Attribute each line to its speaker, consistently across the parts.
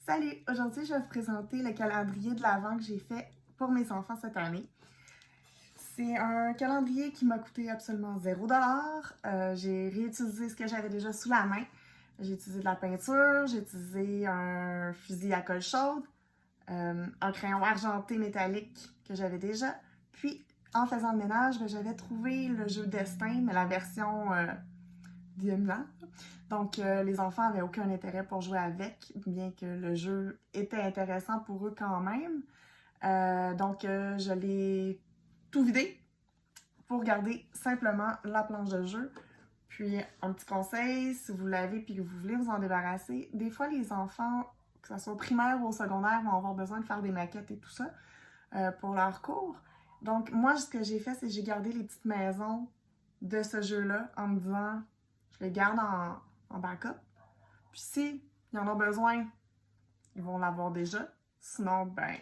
Speaker 1: Salut! Aujourd'hui, je vais vous présenter le calendrier de l'Avent que j'ai fait pour mes enfants cette année. C'est un calendrier qui m'a coûté absolument 0$. J'ai réutilisé ce que j'avais déjà sous la main. J'ai utilisé de la peinture, j'ai utilisé un fusil à colle chaude, un crayon argenté métallique que j'avais déjà. Puis, en faisant le ménage, j'avais trouvé le jeu Destin, mais la version d'Yemla. Donc, les enfants n'avaient aucun intérêt pour jouer avec, bien que le jeu était intéressant pour eux quand même. Donc, je l'ai tout vidé pour garder simplement la planche de jeu. Puis, un petit conseil, si vous l'avez et que vous voulez vous en débarrasser, des fois, les enfants, que ce soit au primaire ou au secondaire, vont avoir besoin de faire des maquettes et tout ça pour leur cours. Donc, moi, ce que j'ai fait, c'est que j'ai gardé les petites maisons de ce jeu-là en me disant, je les garde en backup. Puis si ils en ont besoin, ils vont l'avoir déjà. Sinon, ben,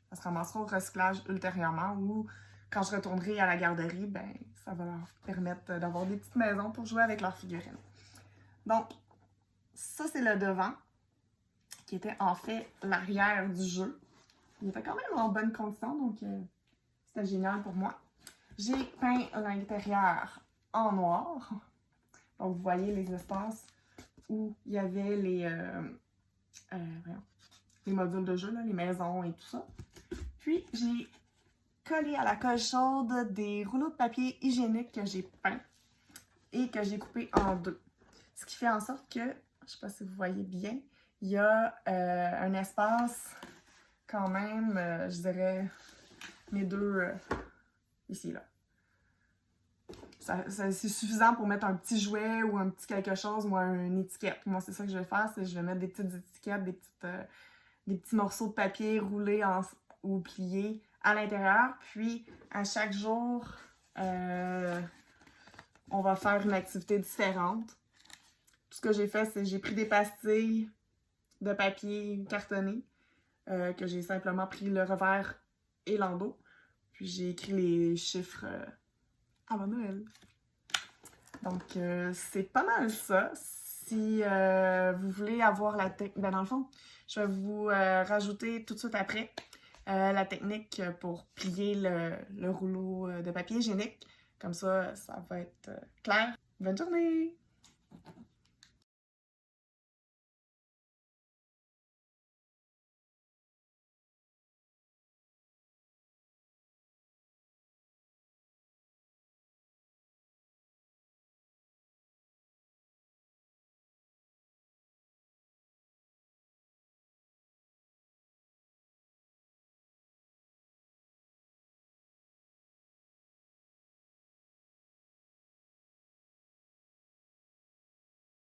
Speaker 1: ça se ramassera au recyclage ultérieurement ou quand je retournerai à la garderie, ben, ça va leur permettre d'avoir des petites maisons pour jouer avec leurs figurines. Donc, ça, c'est le devant, qui était en fait l'arrière du jeu. Il était quand même en bonne condition, donc c'était génial pour moi. J'ai peint l'intérieur en noir. Donc, vous voyez les espaces où il y avait les modules de jeu, là, les maisons et tout ça. Puis, j'ai collé à la colle chaude des rouleaux de papier hygiénique que j'ai peints et que j'ai coupés en deux. Ce qui fait en sorte que, je ne sais pas si vous voyez bien, il y a un espace quand même, je dirais, mes deux ici, là. C'est suffisant pour mettre un petit jouet ou un petit quelque chose ou une étiquette. Moi, c'est ça que je vais faire, c'est que je vais mettre des petites étiquettes, des petits morceaux de papier roulés ou pliés à l'intérieur. Puis, à chaque jour, on va faire une activité différente. Tout ce que j'ai fait, c'est que j'ai pris des pastilles de papier cartonné, que j'ai simplement pris le revers et l'endos. Puis, j'ai écrit les chiffres avant Noël. Donc, c'est pas mal ça. Si vous voulez avoir la technique, ben dans le fond, je vais vous rajouter tout de suite après la technique pour plier le rouleau de papier hygiénique. Comme ça, ça va être clair. Bonne journée!